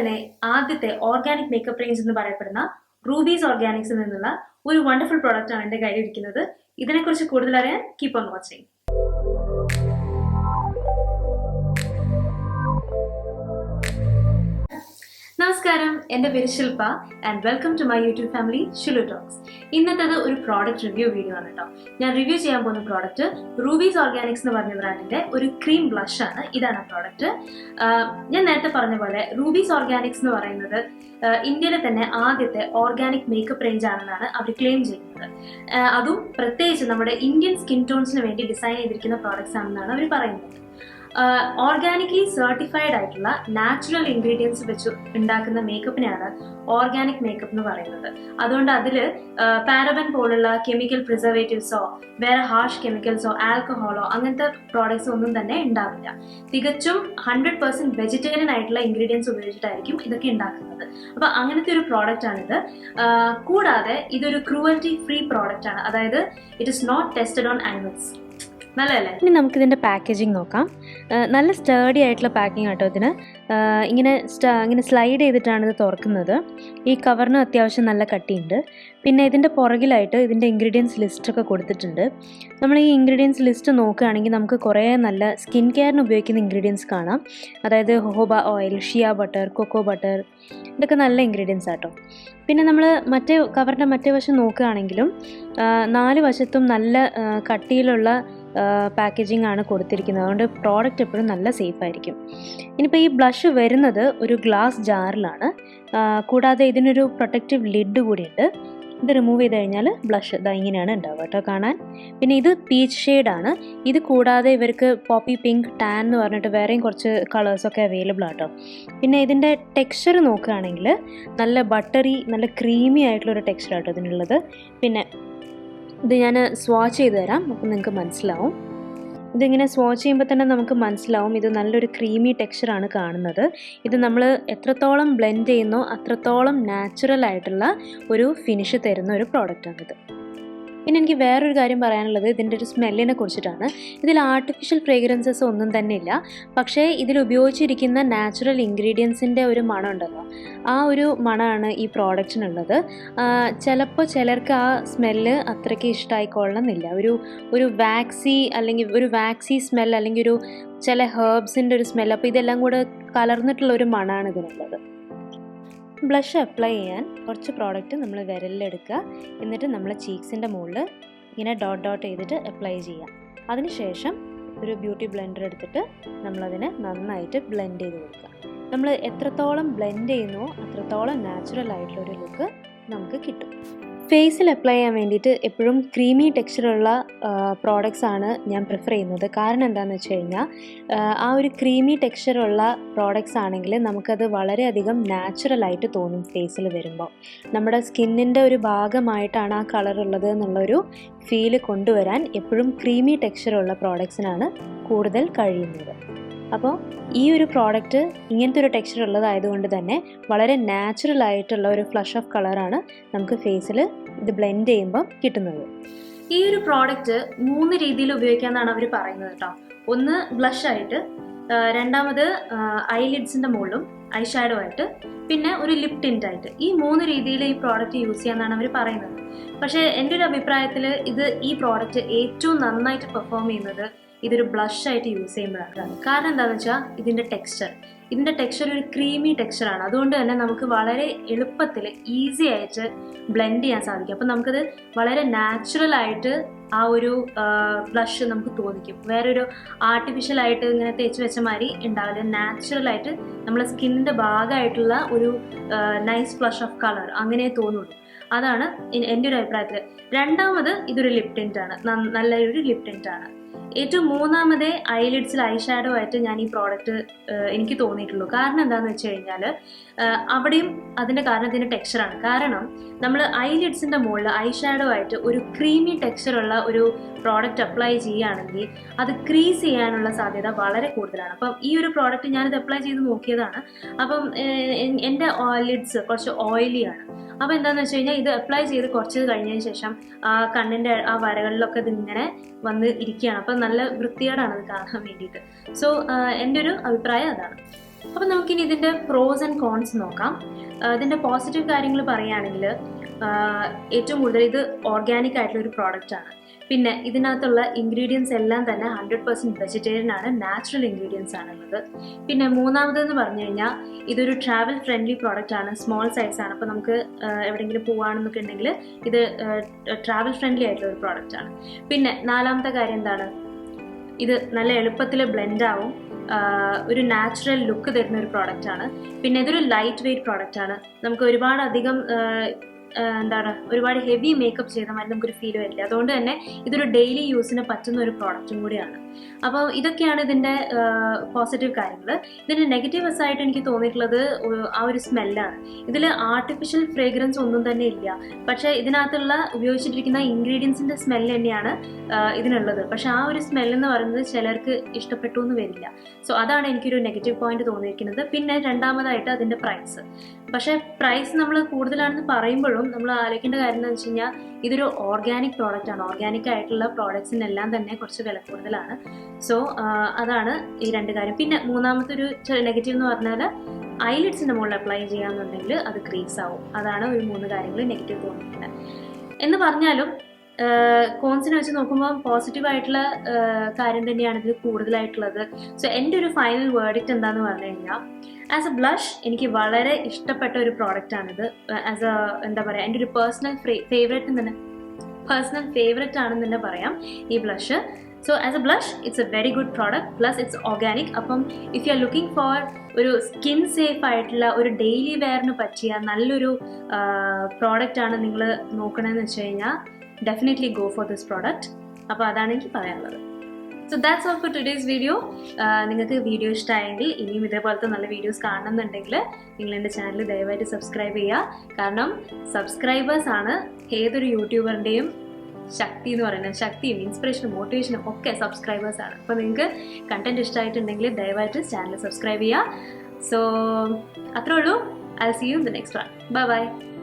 തന്നെ ആദ്യത്തെ organic makeup range എന്ന് പറയപ്പെടുന്ന റൂബീസ് ഓർഗാനിക്സിൽ നിന്നുള്ള ഒരു വണ്ടർഫുൾ പ്രോഡക്റ്റ് ആണ് എൻ്റെ കയ്യിലിരിക്കുന്നത്. ഇതിനെക്കുറിച്ച് കൂടുതൽ അറിയാൻ കീപ്പ് ഓൺ വാച്ചിങ്. നമസ്കാരം, എൻ്റെ പേര് Shilpa and welcome to my YouTube family Shilu talks. ഇന്നത്തേത് ഒരു പ്രോഡക്റ്റ് റിവ്യൂ വീഡിയോ ആണ് കേട്ടോ. ഞാൻ റിവ്യൂ ചെയ്യാൻ പോകുന്ന പ്രോഡക്റ്റ് റൂബീസ് ഓർഗാനിക്സ് എന്ന് പറഞ്ഞ ബ്രാൻഡിന്റെ ഒരു ക്രീം ബ്ലഷ് ആണ്. ഇതാണ് പ്രോഡക്റ്റ്. ഞാൻ നേരത്തെ പറഞ്ഞ പോലെ റൂബീസ് ഓർഗാനിക്സ് എന്ന് പറയുന്നത് ഇന്ത്യയിലെ തന്നെ ആദ്യത്തെ ഓർഗാനിക് മേക്കപ്പ് റേഞ്ച് ആണെന്നാണ് അവർ ക്ലെയിം ചെയ്യുന്നത്. അതും പ്രത്യേകിച്ച് നമ്മുടെ ഇന്ത്യൻ സ്കിൻ ടോൺസിന് വേണ്ടി ഡിസൈൻ ചെയ്തിരിക്കുന്ന പ്രോഡക്ട്സ് ആണെന്നാണ് അവർ പറയുന്നത്. ഓർഗാനിക്കലി സർട്ടിഫൈഡ് ആയിട്ടുള്ള നാച്ചുറൽ ഇൻഗ്രീഡിയൻസ് വെച്ച് ഉണ്ടാക്കുന്ന മേക്കപ്പിനെയാണ് ഓർഗാനിക് മേക്കപ്പ് എന്ന് പറയുന്നത്. അതുകൊണ്ട് അതിൽ പാരബൻ പോലുള്ള കെമിക്കൽ പ്രിസർവേറ്റീവ്സോ വേറെ ഹാർഷ് കെമിക്കൽസോ ആൽക്കഹോളോ അങ്ങനത്തെ പ്രോഡക്ട്സ് ഒന്നും തന്നെ ഉണ്ടാവില്ല. തികച്ചും 100% വെജിറ്റേറിയൻ ആയിട്ടുള്ള ഇൻഗ്രീഡിയൻസ് ഉപയോഗിച്ചിട്ടായിരിക്കും ഇതൊക്കെ ഉണ്ടാക്കുന്നത്. അപ്പൊ അങ്ങനത്തെ ഒരു പ്രോഡക്റ്റ് ആണിത്. കൂടാതെ ഇതൊരു ക്രൂവൽറ്റി ഫ്രീ പ്രോഡക്റ്റ് ആണ്. അതായത് it is not tested on animals. നല്ലതല്ലേ? ഇനി നമുക്കിതിൻ്റെ പാക്കേജിങ് നോക്കാം. നല്ല സ്റ്റേഡി ആയിട്ടുള്ള പാക്കിംഗ് ആട്ടോ ഇതിന്. ഇങ്ങനെ സ്ലൈഡ് ചെയ്തിട്ടാണ് ഇത് തുറക്കുന്നത്. ഈ കവറിന് അത്യാവശ്യം നല്ല കട്ടിയുണ്ട്. പിന്നെ ഇതിൻ്റെ പുറകിലായിട്ട് ഇതിൻ്റെ ഇൻഗ്രീഡിയൻസ് ലിസ്റ്റൊക്കെ കൊടുത്തിട്ടുണ്ട്. നമ്മൾ ഈ ഇൻഗ്രീഡിയൻസ് ലിസ്റ്റ് നോക്കുകയാണെങ്കിൽ നമുക്ക് കുറേ നല്ല സ്കിൻ കെയറിന് ഉപയോഗിക്കുന്ന ഇൻഗ്രീഡിയൻസ് കാണാം. അതായത് jojoba oil, shea butter, cocoa butter, ഇതൊക്കെ നല്ല ഇൻഗ്രീഡിയൻസ് ആട്ടോ. പിന്നെ നമ്മൾ കവറിൻ്റെ മറ്റേ വശം നോക്കുകയാണെങ്കിലും 4 വശത്തും നല്ല കട്ടിയിലുള്ള പാക്കേജിംഗ് ആണ് കൊടുത്തിരിക്കുന്നത്. അതുകൊണ്ട് പ്രോഡക്റ്റ് എപ്പോഴും നല്ല സേഫ് ആയിരിക്കും. ഇനിയിപ്പോൾ ഈ ബ്ലഷ് വരുന്നത് ഒരു ഗ്ലാസ് ജാറിലാണ്. കൂടാതെ ഇതിനൊരു പ്രൊട്ടക്റ്റീവ് ലിഡ് കൂടിയുണ്ട്. ഇത് റിമൂവ് ചെയ്ത് കഴിഞ്ഞാൽ ബ്ലഷ് ഇതാ ഇങ്ങനെയാണ് ഉണ്ടാവുക കേട്ടോ കാണാൻ. പിന്നെ ഇത് പീച്ച് ഷെയ്ഡാണ്. ഇത് കൂടാതെ ഇവർക്ക് പോപ്പി പിങ്ക്, ടാൻ എന്ന് പറഞ്ഞിട്ട് വേറെയും കുറച്ച് കളേഴ്സൊക്കെ അവൈലബിൾ ആട്ടോ. പിന്നെ ഇതിൻ്റെ ടെക്സ്ചർ നോക്കുകയാണെങ്കിൽ നല്ല ബട്ടറി, നല്ല ക്രീമി ആയിട്ടുള്ളൊരു ടെക്സ്ചർ ആട്ടോ ഇതിനുള്ളത്. പിന്നെ ഇത് ഞാൻ സ്വാച്ച് ചെയ്ത് തരാം, അപ്പം നിങ്ങൾക്ക് മനസ്സിലാവും. ഇതിങ്ങനെ സ്വാച്ച് ചെയ്യുമ്പോൾ തന്നെ നമുക്ക് മനസ്സിലാവും ഇത് നല്ലൊരു ക്രീമി ടെക്സ്ചറാണ് കാണുന്നത്. ഇത് നമ്മൾ എത്രത്തോളം ബ്ലെൻഡ് ചെയ്യുന്നോ അത്രത്തോളം നാച്ചുറൽ ആയിട്ടുള്ള ഒരു ഫിനിഷ് തരുന്ന ഒരു പ്രോഡക്റ്റാണിത്. പിന്നെ എനിക്ക് വേറൊരു കാര്യം പറയാനുള്ളത് ഇതിൻ്റെ ഒരു സ്മെല്ലിനെ കുറിച്ചിട്ടാണ്. ഇതിൽ ആർട്ടിഫിഷ്യൽ ഫ്രേഗ്രൻസസ് ഒന്നും തന്നെ ഇല്ല. പക്ഷേ ഇതിൽ ഉപയോഗിച്ചിരിക്കുന്ന നാച്ചുറൽ ഇൻഗ്രീഡിയൻസിൻ്റെ ഒരു മണം ഉണ്ടല്ലോ, ആ ഒരു മണമാണ് ഈ പ്രോഡക്റ്റിനുള്ളത്. ചിലപ്പോൾ ചിലർക്ക് ആ സ്മെല്ല് അത്രയ്ക്ക് ഇഷ്ടമായിക്കൊള്ളണമെന്നില്ല. ഒരു വാക്സി സ്മെൽ, അല്ലെങ്കിൽ ഒരു ചില ഹെർബ്സിൻ്റെ ഒരു സ്മെൽ. അപ്പോൾ ഇതെല്ലാം കൂടെ കലർന്നിട്ടുള്ള ഒരു മണമാണ് ഇതിനുള്ളത്. ബ്ലഷ് അപ്ലൈ ചെയ്യാൻ കുറച്ച് പ്രോഡക്റ്റ് നമ്മൾ വിരലിലെടുക്കുക. എന്നിട്ട് നമ്മൾ ചീക്സിൻ്റെ മുകളിൽ ഇങ്ങനെ ഡോട്ട് ചെയ്തിട്ട് അപ്ലൈ ചെയ്യുക. അതിനുശേഷം ഒരു ബ്യൂട്ടി ബ്ലെൻഡർ എടുത്തിട്ട് നമ്മളതിനെ നന്നായിട്ട് ബ്ലെൻഡ് ചെയ്ത് കൊടുക്കുക. നമ്മൾ എത്രത്തോളം ബ്ലെൻഡ് ചെയ്യുന്നോ അത്രത്തോളം നാച്ചുറൽ ആയിട്ടുള്ളൊരു ലുക്ക് നമുക്ക് കിട്ടും. ഫേസിൽ അപ്ലൈ ചെയ്യാൻ വേണ്ടിയിട്ട് എപ്പോഴും ക്രീമി ടെക്സ്ചറുള്ള പ്രോഡക്റ്റ്സ് ആണ് ഞാൻ പ്രിഫർ ചെയ്യുന്നത്. കാരണം എന്താണെന്ന് വെച്ച് കഴിഞ്ഞാൽ ആ ഒരു ക്രീമി ടെക്സ്ചറുള്ള പ്രോഡക്റ്റ്സ് ആണെങ്കിൽ നമുക്കത് വളരെയധികം നാച്ചുറലായിട്ട് തോന്നും ഫേസിൽ വരുമ്പോൾ. നമ്മുടെ സ്കിന്നിൻ്റെ ഒരു ഭാഗമായിട്ടാണ് ആ കളർ ഉള്ളത് എന്നുള്ളൊരു ഫീല് കൊണ്ടുവരാൻ എപ്പോഴും ക്രീമി ടെക്സ്ചറുള്ള പ്രോഡക്ട്സിനാണ് കൂടുതൽ കഴിയുന്നത്. അപ്പോൾ ഈ ഒരു പ്രോഡക്റ്റ് ഇങ്ങനത്തെ ഒരു ടെക്സ്ചർ ഉള്ളതായതുകൊണ്ട് തന്നെ വളരെ നാച്ചുറൽ ആയിട്ടുള്ള ഒരു ഫ്ലഷ് ഓഫ് കളറാണ് നമുക്ക് ഫേസിൽ ഇത് ബ്ലെൻഡ് ചെയ്യുമ്പോൾ കിട്ടുന്നത്. ഈ ഒരു പ്രോഡക്റ്റ് 3 രീതിയിൽ ഉപയോഗിക്കാമെന്നാണ് അവർ പറയുന്നത് കേട്ടോ. ഒന്ന് ബ്ലഷ് ആയിട്ട്, രണ്ടാമത് ഐലിഡ്സിൻ്റെ മുകളിലും ഐ ഷാഡോ ആയിട്ട്, പിന്നെ ഒരു ലിപ് ടിൻ്റ് ആയിട്ട്. ഈ 3 രീതിയിൽ ഈ പ്രോഡക്റ്റ് യൂസ് ചെയ്യാമെന്നാണ് അവർ പറയുന്നത്. പക്ഷേ എൻ്റെ ഒരു അഭിപ്രായത്തിൽ ഈ പ്രോഡക്റ്റ് ഏറ്റവും നന്നായിട്ട് പെർഫോം ചെയ്യുന്നത് ഇതൊരു ബ്ലഷ് ആയിട്ട് യൂസ് ചെയ്യുമ്പോഴാണ്. കാരണം എന്താണെന്ന് വെച്ചാൽ ഇതിൻ്റെ ടെക്സ്ചർ ഒരു ക്രീമി ടെക്സ്ചറാണ്. അതുകൊണ്ട് തന്നെ നമുക്ക് വളരെ എളുപ്പത്തിൽ ഈസി ആയിട്ട് ബ്ലെൻഡ് ചെയ്യാൻ സാധിക്കും. അപ്പം നമുക്കത് വളരെ നാച്ചുറലായിട്ട് ആ ഒരു ബ്ലഷ് നമുക്ക് തോന്നിക്കും. വേറൊരു ആർട്ടിഫിഷ്യലായിട്ട് ഇങ്ങനെ തേച്ച് വെച്ച മാതിരി ഉണ്ടാവില്ല. നാച്ചുറലായിട്ട് നമ്മളെ സ്കിന്നിൻ്റെ ഭാഗമായിട്ടുള്ള ഒരു നൈസ് ഫ്ലഷ് ഓഫ് കളർ അങ്ങനെ തോന്നുള്ളൂ. അതാണ് എൻ്റെ ഒരു അഭിപ്രായത്തിൽ. രണ്ടാമത് ഇതൊരു ലിപ് ടിൻ്റാണ്, നല്ലൊരു ലിപ് ടിൻ്റാണ്. ഏറ്റവും മൂന്നാമതേ ഐലിഡ്സിൽ ഐ ഷാഡോ ആയിട്ട് ഞാൻ ഈ പ്രോഡക്റ്റ് എനിക്ക് തോന്നിയിട്ടുള്ളൂ. കാരണം എന്താണെന്ന് വെച്ച് കഴിഞ്ഞാൽ അവിടെയും അതിൻ്റെ കാരണം ഇതിൻ്റെ ടെക്സ്ചറാണ്. കാരണം നമ്മൾ ഐലിഡ്സിൻ്റെ മുകളിൽ ഐ ഷാഡോ ആയിട്ട് ഒരു ക്രീമി ടെക്സ്ചറുള്ള ഒരു പ്രോഡക്റ്റ് അപ്ലൈ ചെയ്യുകയാണെങ്കിൽ അത് ക്രീസ് ചെയ്യാനുള്ള സാധ്യത വളരെ കൂടുതലാണ്. അപ്പം ഈ ഒരു പ്രോഡക്റ്റ് ഞാനിത് അപ്ലൈ ചെയ്ത് നോക്കിയതാണ്. അപ്പം എൻ്റെ ലിഡ്സ് കുറച്ച് ഓയിലിയാണ്. അപ്പോൾ എന്താണെന്ന് വെച്ച് കഴിഞ്ഞാൽ ഇത് അപ്ലൈ ചെയ്ത് കുറച്ച് കഴിഞ്ഞതിന് ശേഷം കണ്ണിൻ്റെ ആ വരകളിലൊക്കെ ഇതിങ്ങനെ വന്ന് ഇരിക്കുകയാണ്. അപ്പം നല്ല വൃത്തികേടാണ് അത് കാണാൻ വേണ്ടിയിട്ട്. സോ എൻ്റെ ഒരു അഭിപ്രായം അതാണ്. അപ്പോൾ നമുക്കിനി ഇതിൻ്റെ പ്രോസ് ആൻഡ് കോൺസ് നോക്കാം. ഇതിൻ്റെ പോസിറ്റീവ് കാര്യങ്ങൾ പറയുകയാണെങ്കിൽ ഏറ്റവും കൂടുതൽ ഇത് ഓർഗാനിക് ആയിട്ടുള്ള ഒരു പ്രോഡക്റ്റാണ്. പിന്നെ ഇതിനകത്തുള്ള ഇൻഗ്രീഡിയൻസ് എല്ലാം തന്നെ 100% വെജിറ്റേറിയൻ ആണ്, നാച്ചുറൽ ഇൻഗ്രീഡിയൻസ് ആണുള്ളത്. പിന്നെ മൂന്നാമതെന്ന് പറഞ്ഞു കഴിഞ്ഞാൽ ഇതൊരു ട്രാവൽ ഫ്രണ്ട്ലി പ്രോഡക്റ്റ് ആണ്, സ്മോൾ സൈസ് ആണ്. അപ്പോൾ നമുക്ക് എവിടെയെങ്കിലും പോവുകയാണെന്നൊക്കെ ഉണ്ടെങ്കിൽ ഇത് ട്രാവൽ ഫ്രണ്ട്ലി ആയിട്ടുള്ള ഒരു പ്രോഡക്റ്റ് ആണ്. പിന്നെ നാലാമത്തെ കാര്യം എന്താണ്, ഇത് നല്ല എളുപ്പത്തിൽ ബ്ലെൻഡ് ആവും, ഒരു നാച്ചുറൽ ലുക്ക് തരുന്ന ഒരു പ്രോഡക്റ്റ് ആണ്. പിന്നെ ഇതൊരു ലൈറ്റ് വെയ്റ്റ് പ്രോഡക്റ്റ് ആണ്. നമുക്ക് ഒരുപാട് ഹെവി മേക്കപ്പ് ചെയ്ത മാതിരി നമുക്കൊരു ഫീൽ വരില്ല. അതുകൊണ്ട് തന്നെ ഇതൊരു ഡെയിലി യൂസിന് പറ്റുന്ന ഒരു പ്രോഡക്റ്റും കൂടിയാണ്. അപ്പോൾ ഇതൊക്കെയാണ് ഇതിൻ്റെ പോസിറ്റീവ് കാര്യങ്ങൾ. ഇതിൻ്റെ നെഗറ്റീവ് വശമായിട്ട് എനിക്ക് തോന്നിയിട്ടുള്ളത് ആ ഒരു സ്മെല്ലാണ്. ഇതിൽ ആർട്ടിഫിഷ്യൽ ഫ്രേഗ്രൻസ് ഒന്നും തന്നെ ഇല്ല, പക്ഷേ ഇതിനകത്തുള്ള ഉപയോഗിച്ചിട്ടിരിക്കുന്ന ഇൻഗ്രീഡിയൻസിൻ്റെ സ്മെല്ല് തന്നെയാണ് ഇതിനുള്ളത്. പക്ഷെ ആ ഒരു സ്മെല്ലെന്ന് പറയുന്നത് ചിലർക്ക് ഇഷ്ടപ്പെട്ടു എന്ന് വരില്ല. സോ അതാണ് എനിക്കൊരു നെഗറ്റീവ് പോയിന്റ് തോന്നിയിരിക്കുന്നത്. പിന്നെ രണ്ടാമതായിട്ട് അതിൻ്റെ പ്രൈസ്. പക്ഷേ പ്രൈസ് നമ്മൾ കൂടുതലാണെന്ന് പറയുമ്പോഴും നമ്മൾ ആലോചിക്കേണ്ട കാര്യം എന്ന് വെച്ച് കഴിഞ്ഞാൽ ഇതൊരു ഓർഗാനിക് പ്രോഡക്റ്റ് ആണ്. ഓർഗാനിക് ആയിട്ടുള്ള പ്രോഡക്ട്സിനെല്ലാം തന്നെ കുറച്ച് വില കൂടുതലാണ്. സോ അതാണ് ഈ രണ്ട് കാര്യം. പിന്നെ മൂന്നാമത്തെ ഒരു നെഗറ്റീവ് എന്ന് പറഞ്ഞാൽ ഐലിഡ്സിൻ്റെ മുകളിൽ അപ്ലൈ ചെയ്യാന്നുണ്ടെങ്കിൽ അത് ക്രീസ് ആവും. അതാണ് ഒരു 3 കാര്യങ്ങൾ നെഗറ്റീവ് തോന്നിക്കുന്നത്. എന്ന് പറഞ്ഞാലും കോൺസിനെ വെച്ച് നോക്കുമ്പോൾ പോസിറ്റീവായിട്ടുള്ള കാര്യം തന്നെയാണ് ഇതിൽ കൂടുതലായിട്ടുള്ളത്. സോ എൻ്റെ ഒരു ഫൈനൽ വേർഡിക്റ്റ് എന്താന്ന് പറഞ്ഞു കഴിഞ്ഞാൽ, ആസ് എ ബ്ലഷ് എനിക്ക് വളരെ ഇഷ്ടപ്പെട്ട ഒരു പ്രോഡക്റ്റാണിത്. എന്താ പറയുക, എൻ്റെ ഒരു പേഴ്സണൽ ഫേവറേറ്റ് ആണെന്ന് തന്നെ പറയാം ഈ blush. So as a blush it's a very good product, plus it's organic. അപ്പം if you are looking for ഒരു സ്കിൻ സേഫ് ആയിട്ടുള്ള ഒരു ഡെയിലി വെയറിന് പറ്റിയ നല്ലൊരു പ്രോഡക്റ്റാണ് നിങ്ങൾ നോക്കണമെന്ന് വെച്ച് കഴിഞ്ഞാൽ definitely go for this product. അപ്പോൾ അതാണ് എനിക്ക് പറയാനുള്ളത്. So that's all for today's video. നിങ്ങൾക്ക് വീഡിയോ ഇഷ്ടമായെങ്കിൽ ഇനിയും ഇതേപോലത്തെ നല്ല വീഡിയോസ് കാണണമെന്നുണ്ടെങ്കിൽ നിങ്ങൾ എൻ്റെ ചാനൽ ദയവായിട്ട് സബ്സ്ക്രൈബ് ചെയ്യുക. കാരണം സബ്സ്ക്രൈബേഴ്സാണ് ഏതൊരു യൂട്യൂബറിൻ്റെയും ശക്തി എന്ന് പറയുന്നത്. ശക്തിയും ഇൻസ്പിറേഷനും മോട്ടിവേഷനും ഒക്കെ സബ്സ്ക്രൈബേഴ്സാണ്. അപ്പോൾ നിങ്ങൾക്ക് കണ്ടന്റ് ഇഷ്ടമായിട്ടുണ്ടെങ്കിൽ ദയവായിട്ട് ചാനൽ സബ്സ്ക്രൈബ് ചെയ്യുക. സോ അത്രേ ഉള്ളൂ. I'll see you in the next one. Bye bye.